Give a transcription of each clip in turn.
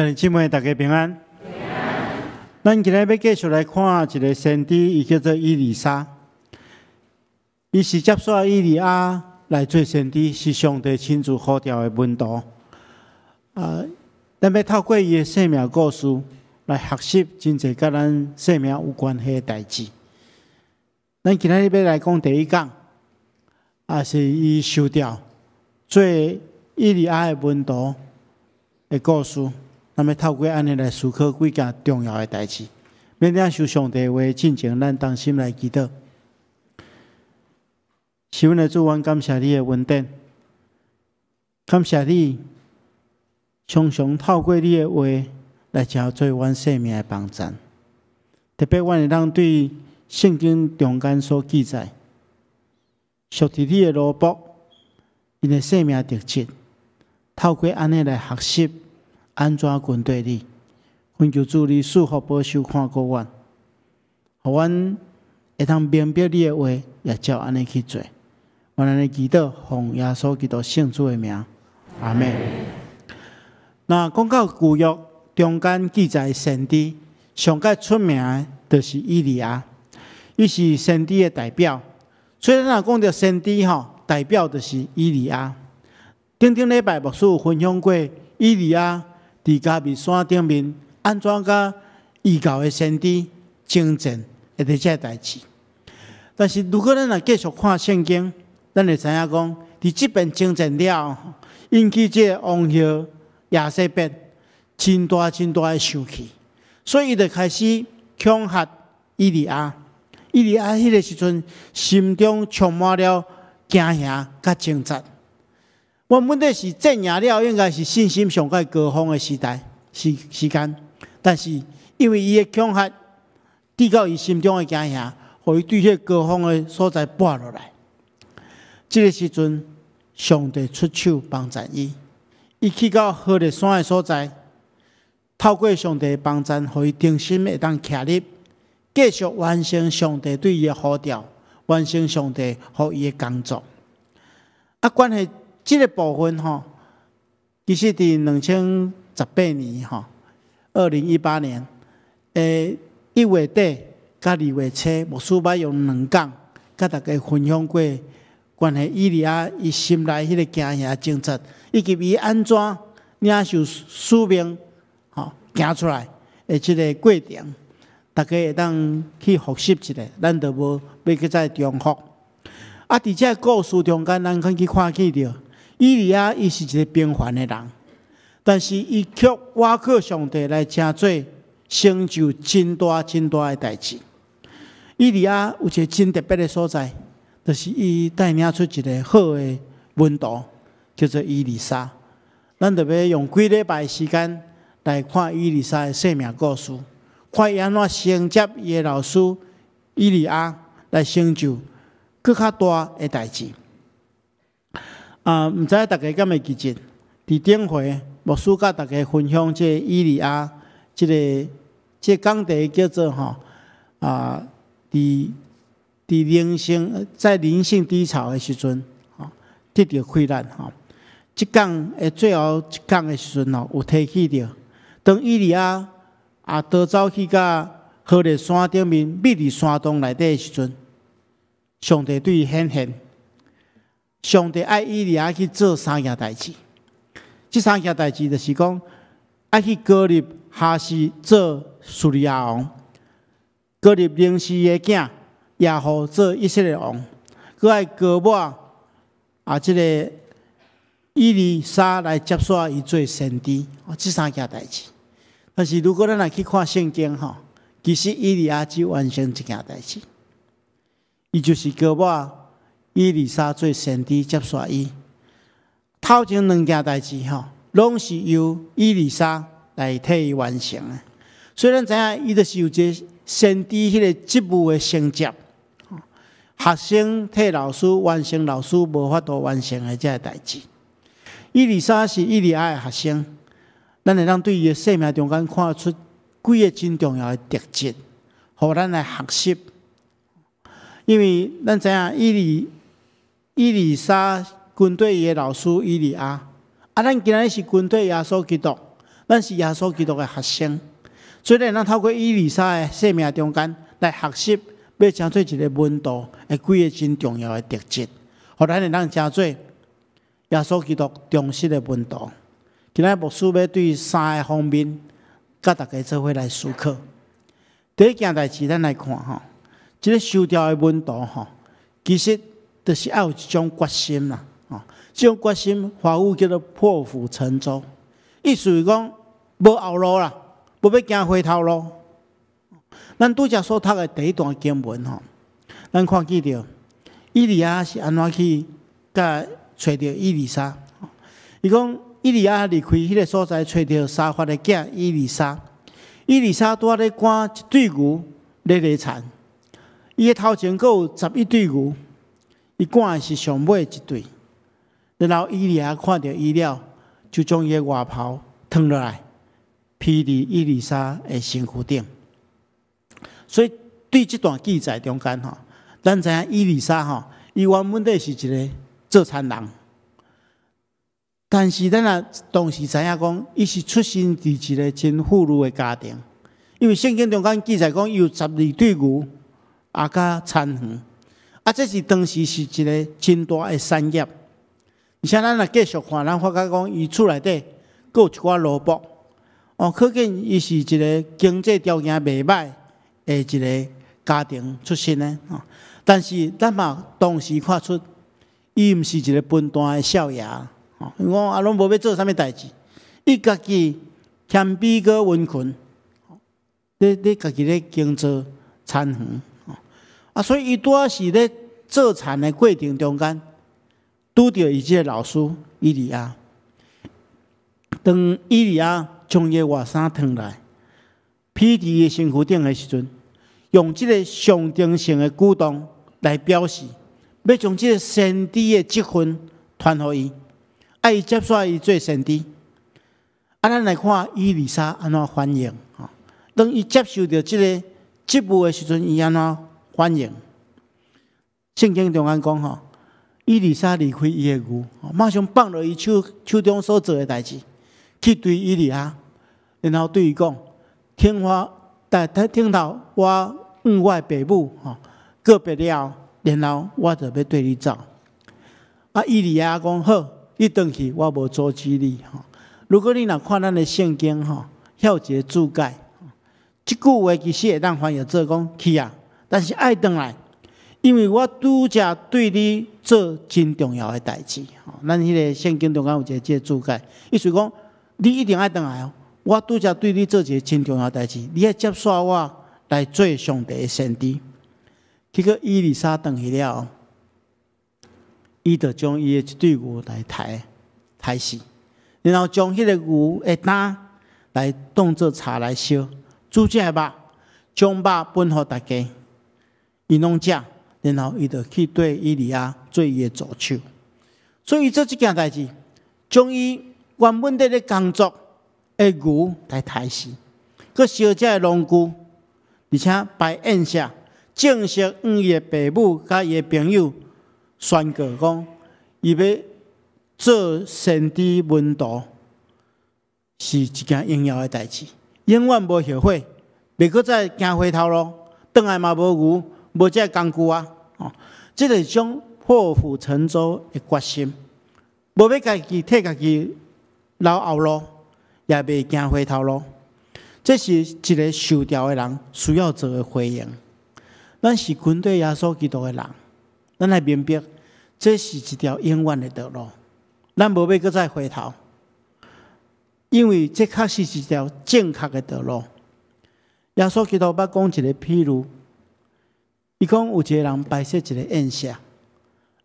兄弟姊妹，大家平安。咱今日要继续来看一个先知，伊叫做以利沙。伊是接续以利亚来做先知，是上帝亲自呼召的门徒。咱要透过伊的生命故事来学习真侪甲咱生命有关系的代志。咱今日要来讲第一讲，是伊受召做以利亚的门徒的故事。咱要透过安尼来思考几件重要的代志，免领受上帝话进前，咱当心来祈祷。是阮的主，阮感谢你的恩典，感谢你常常透过你的话来交做阮生命的帮助。特别阮会当对圣经中间所记载，属于你的奴仆，因的生命特质，透过安尼来学习。安怎跟对你？恳求主你赐福保守看顾阮，互阮会通明白你的话，也照安尼去做。阮安尼祈祷，奉耶稣基督圣主的名，阿门。那讲到旧约中间记载先知，上较出名的就是以利亚，伊是先知的代表。所以咱若讲到先知代表就是以利亚。顶礼拜牧师有分享过以利亚。伫加密山顶面，安怎甲异教的先知征战的这代志？但是如果咱若继续看圣经，咱会知影讲，伫即边征战了，引起这王后亚瑟别真大的生气，所以伊就开始恐吓以利亚。以利亚迄个时阵，心中充满了惊吓甲挣扎。我问题是战赢了，应该是信心上较高峰的时间，但是因为伊的恐吓，抵到伊心中的惊吓，互伊对迄高峰的所在跌落来。这个时阵，上帝出手帮助伊，伊去到好烈山的所在，透过上帝的帮助，互伊定心会当徛立，继续完成上帝对伊的呼召，完成上帝互伊的工作。关系。这个部分其实伫2018年2018年1月底甲2月初，牧师捌用2讲，甲大家分享过关于以利亚伊心内迄个惊吓挣扎，以及伊安怎领受使命行出来的这个过程，大家会当去复习一下，咱就无要去再重复。伫这故事中间，咱可以看见到。以利亚伊是一个平凡的人，但是伊却倚靠上帝来成做成就真大的代志。以利亚有一个真特别的所在，就是伊带领出一个好的门徒，叫做以利沙。咱特别用几礼拜时间来看以利沙的生命故事，看伊安怎承接伊的老师以利亚来成就更较大的代志。毋知大家敢会记得？伫顶回牧师甲大家分享这以利亚，这讲题叫做伫灵性低潮的时阵，得到困难即讲的最后一讲的时阵有提起着，当以利亚逃走去甲好烈山顶面，秘伫山洞内底的时阵，上帝对伊显现。上帝爱以利亚去做3件代志，这3件代志就是讲，爱去膏立哈西做叙利亚王，膏立宁示的囝亚户做以色列王，佮爱膏抹这个以利沙来接续伊做先知，这3件代志。但是如果咱来去看圣经其实以利亚只完成1件代志，伊就是膏抹。以利沙做先知接续伊，头前2件代志拢是由以利沙来替伊完成的。虽然知影伊就是有一个先知迄个职务的承接，学生替老师完成老师无法度完成的这个代志。以利沙是以利亚的学生，咱会当对伊的生命中间看出几个真重要的特质，互咱来学习。因为咱知影以利沙跟对伊的老师以利亚，咱今日是跟对耶稣基督，咱是耶稣基督的学生，所以咱透过以利沙的生命中间来学习，要成做一个门徒的几个真重要的特质，互咱会当成做耶稣基督忠实的门徒。今仔牧师要对3个方面，甲大家做伙来思考。第一件代志，咱来看吼，这个收掉的门徒吼，其实就是要有一种决心啦，吼，这种决心，华语叫做破釜沉舟，意思是讲无后路啦，无要行回头路。咱拄则所读的第一段经文吼，咱看见着以利亚是安怎去甲找着以利沙，伊讲以利亚离开迄个所在，找着沙法的囝以利沙。以利沙拄仔咧赶一对牛咧犁田，伊个头前阁有11对牛，伊赶的是上尾一对。然后以利亚看到伊了，就将伊个外袍脱落来，披伫以利沙的身躯顶。所以对这段记载中间吼，咱知影以利沙吼，伊原本是一个做田人。但是，咱也当时知影讲，伊是出身伫一个真富裕的家庭，因为圣经中间记载讲，伊有12对牛，啊，甲田园，啊，这是当时是一个真大的产业。而且，咱若继续看，咱发觉讲，伊厝内底阁有一寡萝卜，哦，可见伊是一个经济条件袂歹的一个家庭出身的哦。但是，咱嘛当时看出，伊毋是一个笨蛋的少爷。因为我拢无要做啥物代志，伊家己谦卑个温驯，咧家己咧耕作田园，啊，所以伊拄仔是咧做田的过程中间，拄着伊即个老师以利亚。当以利亚将伊个外衫脱来，披伫伊身躯顶的时阵，用即个象征性的举动来表示，要将即个先知的职分传互伊。啊！伊接续伊做先知，啊，咱来看以利沙安怎反应吼。当伊接受到即个职务的时阵，伊安怎反应？圣经中间讲吼，以利沙离开伊的牛，马上放落伊手中所做的代志，去对以利亚，然后对伊讲：听到我我的父母吼告别了，然后我就要对你走。啊，以利亚讲好。你回去，我无阻止你吼。如果你若看咱的圣经吼，有一个注解，即句话其实会当翻译做讲去啊，但是爱回来，因为我拄则对你做真重要的代志。咱迄个圣经中间有一个即个注解，意思讲你一定爱回来哦。我拄则对你做一个真重要的代志，你要接续我来做上帝的先知。结果以利沙回去了。伊就将伊的一对牛来抬死，然后将迄个牛的胆来当作茶来烧，煮这肉，将肉分互大家，伊拢食，然后伊就去对以利亚做伊的助手。所以做这件代志，将伊原本咧工作的牛来抬死，佮烧这农具，而且摆宴席，正式向伊的父母甲伊的朋友。宣告讲，伊要做先知门徒，是一件荣耀的代志，永远无后悔，袂搁再行回头路，转来嘛无牛，无这工具啊！哦，这是一种破釜沉舟的决心，无要家己替家己留后路，也袂行回头路。这是一个受调的人需要做的回应。咱是跟对耶稣基督的人。咱来明白，这是一条永远的道路，咱无要搁再回头，因为这确实是一条正确的道路。耶稣基督捌讲一个譬如，伊讲有一个人摆设一个宴席，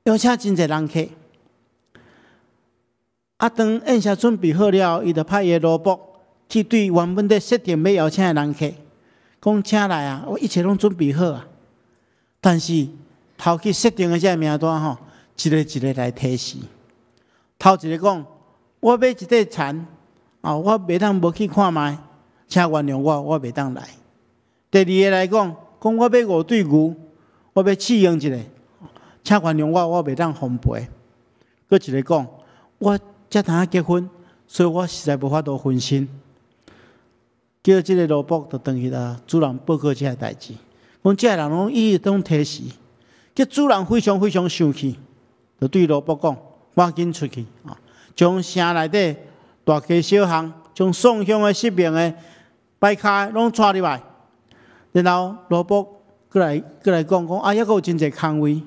邀请真侪人客。啊，当宴席准备好了，伊就派伊的萝卜去对原本咧设定要邀请的人客，讲请来啊，我一切拢准备好啊，但是。头去设定的这名单吼，一个一个来提示。头一个讲，我买一块田，我袂当无去看卖，请原谅我袂当来。第二个来讲，我买5对牛，我要试用一下，请原谅我袂当奉陪。佫一个讲，我才通结婚，所以我实在无法度分身，叫即个罗卜就回去啦，主人报告即个代志，讲即个人拢一直拢提示，叫主人非常非常生气，就对罗卜讲：赶紧出去啊，将城内底大街小巷，将送香的、失明的、摆卡拢带入来。然后罗卜过来讲啊，还有真侪空位。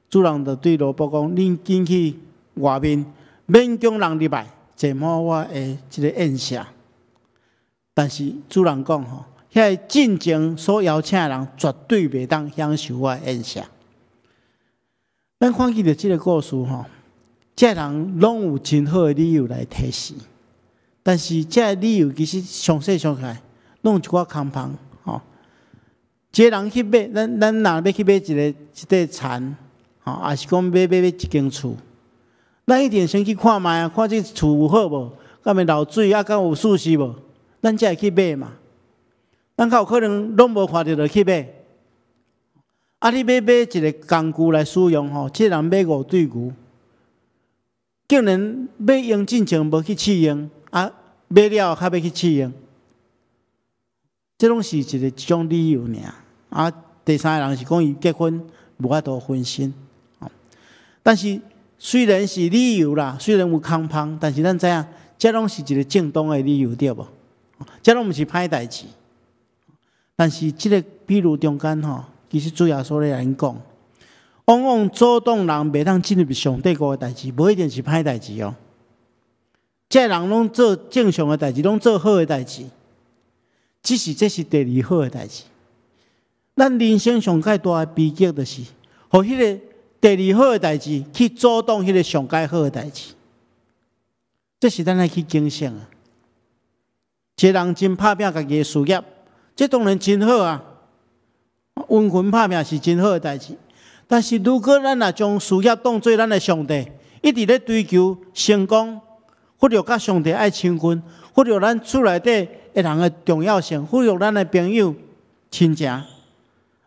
主人就对罗卜讲：恁紧去外面，免将人入来，坐满我的即个宴舍。但是主人讲吼，遐进前所邀请的人绝对袂当享受我的宴舍。咱看起着即个故事吼，这人拢有真好的理由来提示，但是这个理由其实详细想起来，拢有一寡空旁吼。一个人去买，咱若要去买一块田，吼，也是讲买一间厝，咱一定先去看卖啊，看这厝有好无，敢会漏水啊，敢有舒适无？咱才会去买嘛。咱较有可能拢无看到就去买。啊，你买一个工具来使用吼，这人买5对牛，竟然买用进前无去试用，啊，买了还要去试用，这拢是一种理由尔。啊，第三个人是讲伊结婚无法度分身，但是虽然是理由啦，虽然有空芳，但是咱知影，这拢是一个正当的理由，对无？这拢毋是歹代志。但是即个比如中间吼，其实主要所来讲，往往阻挡人袂当进入上帝国的代志，无一定是歹代志哦。这人拢做正常的代志，拢做好的代志，只是这是第二好的代志。咱人生上界大的悲剧，就是，互迄个第二好的代志去阻挡迄个上界好的代志。这是咱来去警醒啊！一个人真拍拼家己的事业，这当然真好啊。温魂拍拼是真好的代志，但是如果咱若将事业当作咱的上帝，一直咧追求成功，忽略甲上帝爱亲近，忽略咱厝内底的人的重要性，忽略咱的朋友亲情，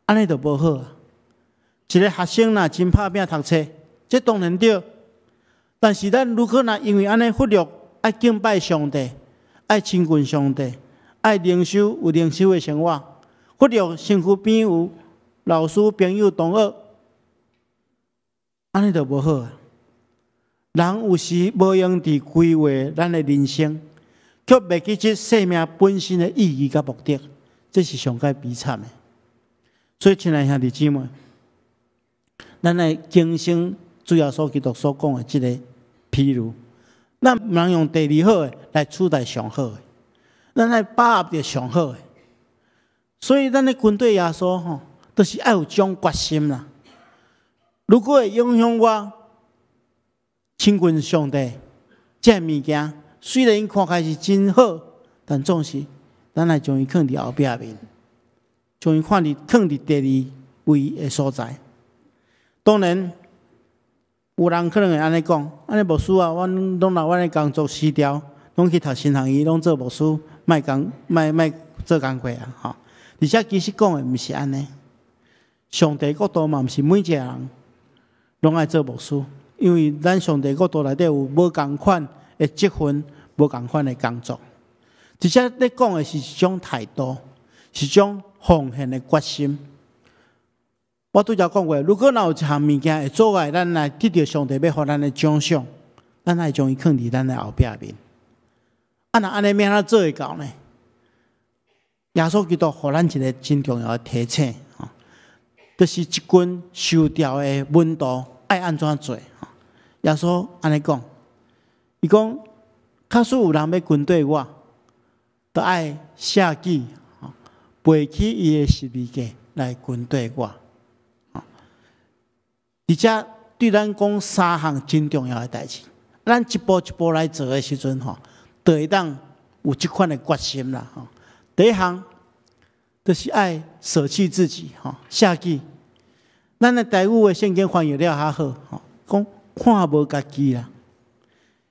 安尼就无好啊。一个学生若真拍拼读册，这当然对，但是咱如果若因为安尼忽略爱敬拜上帝，爱亲近上帝，爱灵修有灵修的生活，忽略身躯边有老师、朋友、同学，安尼就无好啊。人有时无用伫规划咱的人生，却袂记即生命本身的意义甲目的，这是上界悲惨的。所以，亲爱兄弟姊妹，咱来更新主要所基督所讲的即个譬如。咱毋通用第二好的来取代上好的，咱来把握着上好的。所以，咱咧军队耶稣吼，都是爱有种决心啦。如果会影响我亲近上帝，这物件虽然看起来是真好，但总是咱来将伊放伫后壁面，将伊放伫第二位的所在。当然。有人可能会安尼讲，安尼牧师啊，阮拢拿阮的工作辞掉，拢去读神学院，拢做牧师，卖做工课啊！吼，而且其实讲的毋是安尼，上帝国度嘛，毋是每一个人拢爱做牧师，因为咱上帝国度内底有无共款的职分，无共款的工作。而且咧讲的是一种态度，是一种奉献的决心。我拄则讲过，如果若有一项物件会阻碍咱来得到上帝要互咱的奖赏，咱爱将伊放伫咱的后壁面。啊，若安尼要安怎做会到呢？耶稣基督互咱一个真重要的提醒，就是一根受调的温度爱安怎做。耶稣安尼讲，伊讲，假使有人要跟对我，就爱舍己，背起伊的十字架来跟对我。而且对咱讲3项真重要的代志，咱一步一步来做的时阵吼，就会当有这款的决心啦。吼，第一项就是爱舍弃自己，吼，舍己。咱的台语的圣经翻译了较好，吼，讲看无家己啦。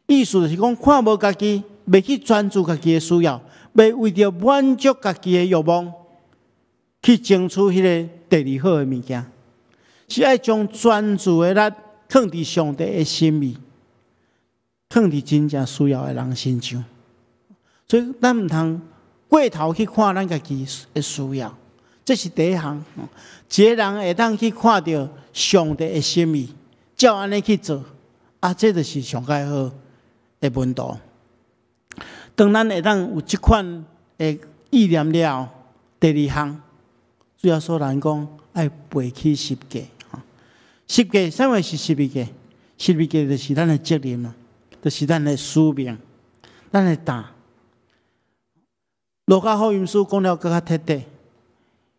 意思就是讲看无家己，袂去专注家己的需要，袂为着满足家己的欲望，去争取迄个第二好的物件。是爱将专注的力放伫上帝的心里，放伫真正需要的人身上。所以咱毋通过头去看咱家己的需要，这是第一项。一个人会当去看到上帝的心意，照安尼去做，这就是上介好的门道。当咱会当有这款的意念了，第二项，主要说人讲爱背起十诫。十诫，啥物是十诫？十诫就是咱的责任嘛，就是咱的使命，咱的担。路加福音书讲了更加彻底，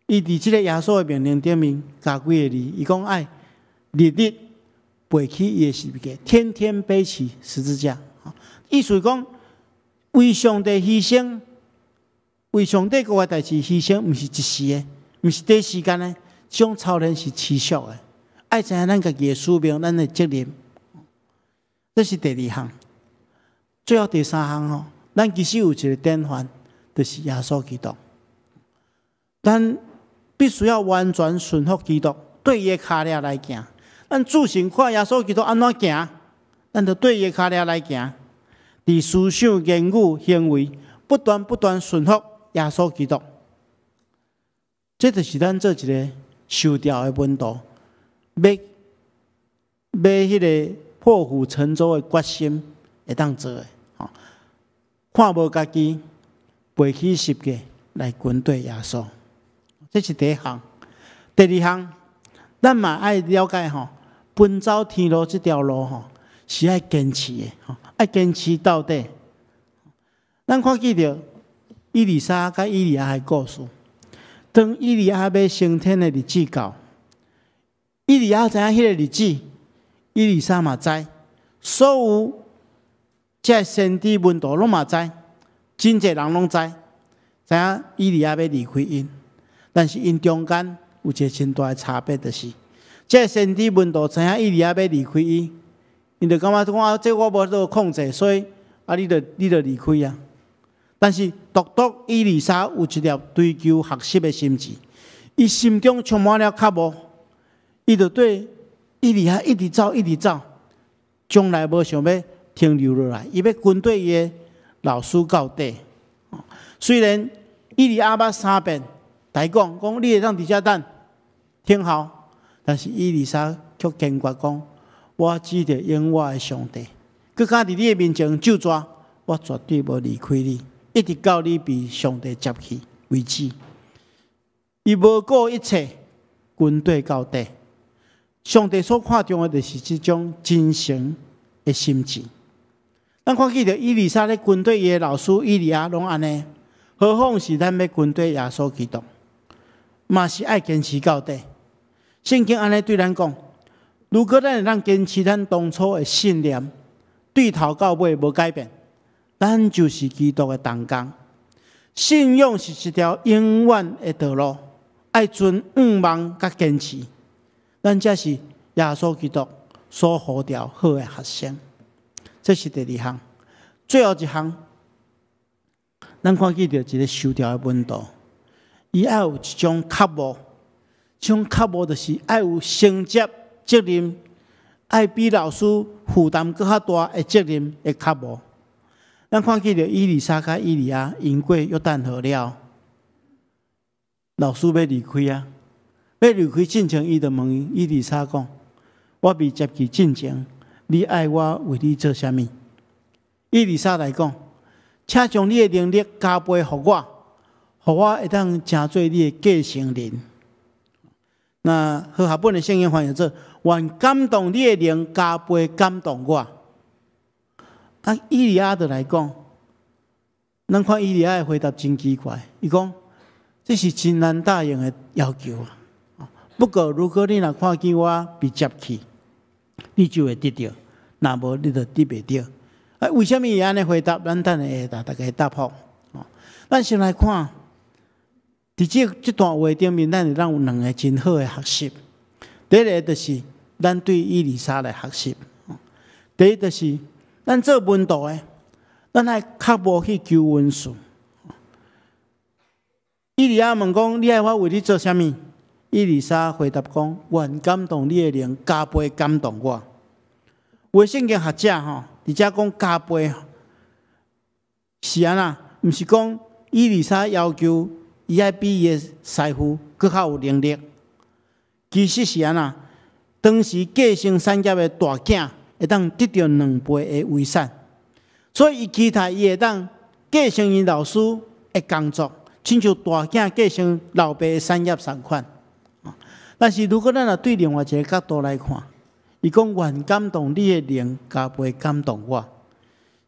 伊伫即个耶稣的命令顶面加几个字，伊讲爱日日背起伊的十诫，天天背起十字架。意思讲，为上帝牺牲，为上帝国的代志牺牲，毋是一时的，毋是短时间的，这种操练是持续的。爱知影咱家己的使命，咱的责任，这是第二项。最后第三项咱其实有一个典范。就是耶稣基督，咱必须要完全顺服基督，对伊的脚领来行。咱自身看耶稣基督安怎行，咱就对伊的脚领来行。伫思想、言语、行为，不断顺服耶稣基督。这就是咱做一个修调的门道，要迄个破釜沉舟的决心会当做的。看无家己。背起十诫来跟对耶稣，这是第一项。第二项，咱嘛爱了解奔走天路这条路是爱坚持的爱坚持到底。咱看见着以利沙甲以利亚的故事，当以利亚要升天的日子到，以利亚知影迄个日子，以利沙嘛知，所有这先知门徒拢嘛知。真侪人拢知影以利亚要离开因，但是因中间有一个真大的差别，就是这先知门徒知影以利亚要离开伊，因就感觉讲这我无做控制，所以你就离开啊。但是独以利沙有一条追求学习的心志，伊心中充满了渴慕，伊就对以利亚一直走，从来无想要停留落来，伊要跟对伊的老师到底。虽然以利亚捌3遍来讲你会当伫遮等听候，但是以利沙却坚决讲：我只着用我的上帝，佮敢伫你的面前就抓，我绝对无离开你，一直到你被上帝接去为止。伊无顾一切，跟对到底。上帝所看重的就是这种真诚的心志。咱看见着以利沙咧跟对伊的老师以利亚拢安尼，何况是咱要跟对耶稣基督，嘛是爱坚持到底。圣经安尼对咱讲：如果咱会当坚持咱当初的信念，对头到尾无改变，咱就是基督的同工。信仰是一条永远的道路，爱存仰望甲坚持。咱才是耶稣基督所呼召好的学生。这是第二项，最后一项，咱看见着一个修调的门道，伊爱有一种渴慕，这种渴慕就是爱有承接责任，爱比老师负担更较大的责任的渴慕。咱看见着以利沙甲以利亚因过约旦河了，老师要离开啊，要离开进前，伊就问以利沙讲：我未接去进前。你爱我为你做啥物？以利沙来讲，请将你的能力加倍给我，互我会当成做你的继承人。那和合本的圣经翻译做：愿感动你的灵加倍感动我。以利亚就来讲，咱看以利亚的回答真奇怪，伊讲这是真难答应的要求啊。不过如果你若看见我被接去，你就会得到，若无你就得袂到。为什么伊安尼回答？咱等下大家答复。咱先来看，伫这段话顶面，咱有两个真好的学习。第一个就是咱对以利沙来学习。第一就是咱做门徒的，咱爱较无去求温顺。以利亚问讲：你爱我为你做啥物？以利沙回答讲：愿感动你的灵加倍感动我。有圣经学者伫遮讲加倍是安那，毋是讲伊丽莎要求伊爱比伊的师傅搁较有能力。其实是安那，当时继承产业的大囝会当得到2倍的遗产，所以伊期待伊会当继承伊老师的工作，亲像大囝继承老爸的产业同款。但是如果咱若对另外一个角度来看，伊讲愿感动你的灵，加倍感动我，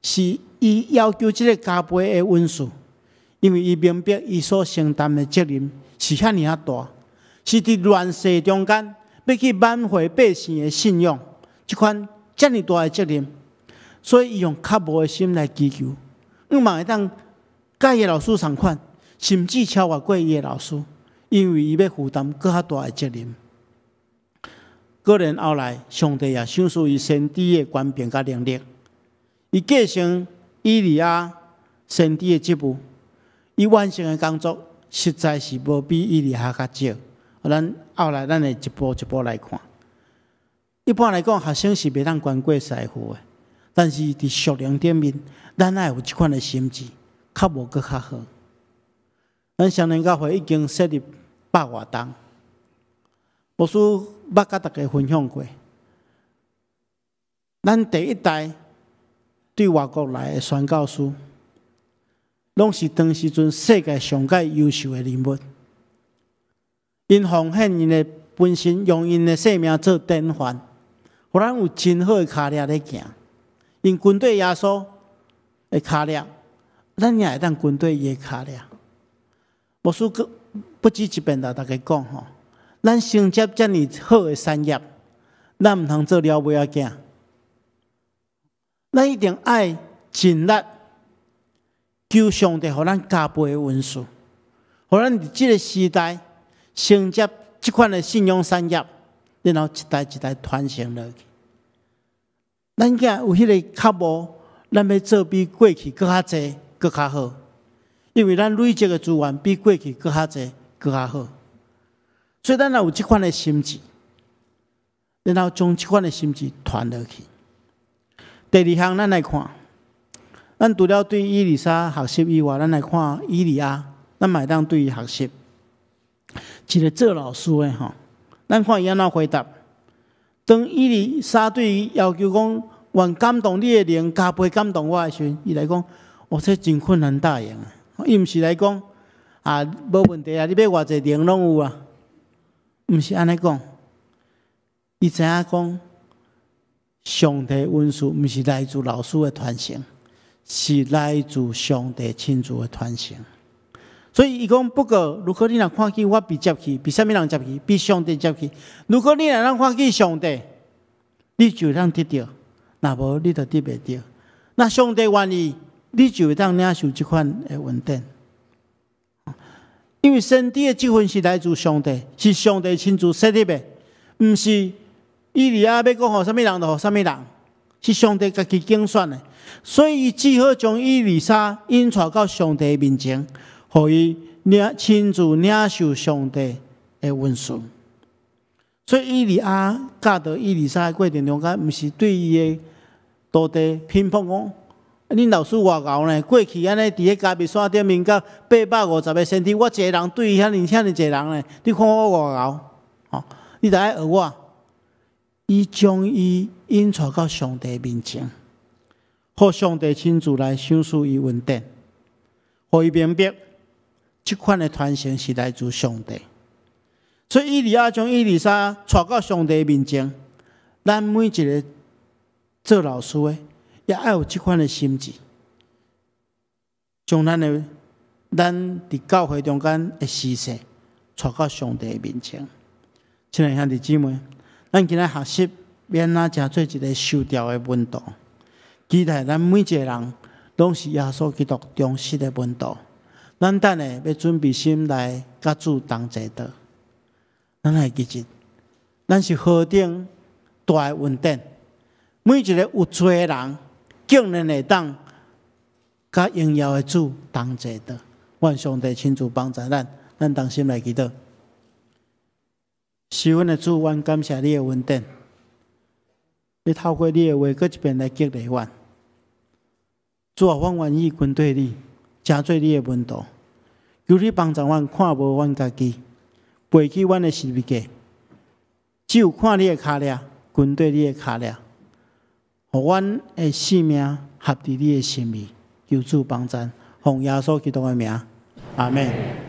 是伊要求即个加倍的温数，因为伊明白伊所承担的责任是遐尔啊大，是伫乱世中间要去挽回百姓的信仰，即款遮尔大的责任，所以伊用较无的心来祈求，嘛会当甲伊老师同款，甚至超越过伊的老师，因为伊要负担更较大的责任。果然后来，上帝也赏赐伊先知的权柄甲能力，伊继承以利亚先知的职务，伊完成的工作实在是无比以利亚较少。咱后来咱会一步一步来看。一般来讲，学生是袂当管过师傅的，但是伫属灵顶面，咱爱有即款的心智，较无搁较好。咱双年教会已经设立100多档。牧师捌甲大家分享过，咱第一代对外国来的宣教师，拢是当时阵世界上界优秀的人物。因奉献因的本身，用因的生命做典范，互咱有真好的脚力咧行。因军队耶稣的脚力，咱也会当军队伊的脚力。牧师不止一遍甲大家讲吼。咱承接遮尔好的产业，咱毋通做了尾仔囝。咱一定爱尽力求上帝，互咱加倍的恩赐，互咱伫即个时代承接即款的信仰产业，然后一代一代传承落去。咱囝有迄个较无，咱要做比过去搁较济、搁较好，因为咱累积的资源比过去搁较济、搁较好。所以咱若有即款的心智，然后将即款的心智传落去。第二项，咱来看，咱除了对以利沙学习以外，咱来看以利亚，咱嘛会当对伊学习。一个做老师的吼，咱看伊安怎回答。当以利沙对伊要求讲，愿感动你的灵，加倍感动我的时阵，伊来讲，这真困难答应啊！伊毋是来讲啊，无问题啊，你要偌济灵拢有啊。毋是安尼讲，伊知影讲，上帝恩赐毋是来自老师的传承，是来自上帝亲自的传承。所以伊讲，不过如果你若看见我被接去，被啥物人接去？被上帝接去。如果你若能看见上帝，你就会当得到；若无，你就得袂到。那上帝愿意，你就会当领受即款的恩典。因为先知的职分是来自上帝，是上帝亲自设立的，毋是以利亚要讲互啥物人就互啥物人，是上帝家己竞选的。所以伊只好将以利沙引带到上帝面前，互伊亲自领受上帝的恩赐。所以以利亚教导以利沙的过程中间，毋是对伊的徒弟评判讲。恁老师偌敖呢？过去安尼伫咧嘉义山顶面甲850个先知，我一个人对遐尼一个人呢？你看我偌敖，吼！你着爱学我。伊将伊引带到上帝面前，互上帝亲自来赏赐伊恩典，互伊明白即款的传承是来自上帝。所以以利亚将以利沙带到上帝面前，咱每一个做老师的。也爱有即款的心智，将咱伫教会中间的事实带到上帝面前。亲爱兄弟姊妹，咱今仔学习免哪诚做一个受调的门徒，期待咱每一个人拢是耶稣基督忠实的门徒。咱等下要准备心来甲主同齐道，咱来记住，咱是何等大的恩典，每一个有罪的人。竟然会当甲荣耀的主同齐道，愿上帝亲自帮助咱，咱同心来祈祷。是阮的主，愿感谢你的恩典，你透过你的话，搁一遍来激励阮。主啊，阮愿意跟对你，成做你的门徒，求你帮助阮看无阮家己，背起阮的十字架，只有看你的脚链，跟对你的脚链，互阮的性命合伫你的心里。求主帮助，奉耶稣基督的名，阿门。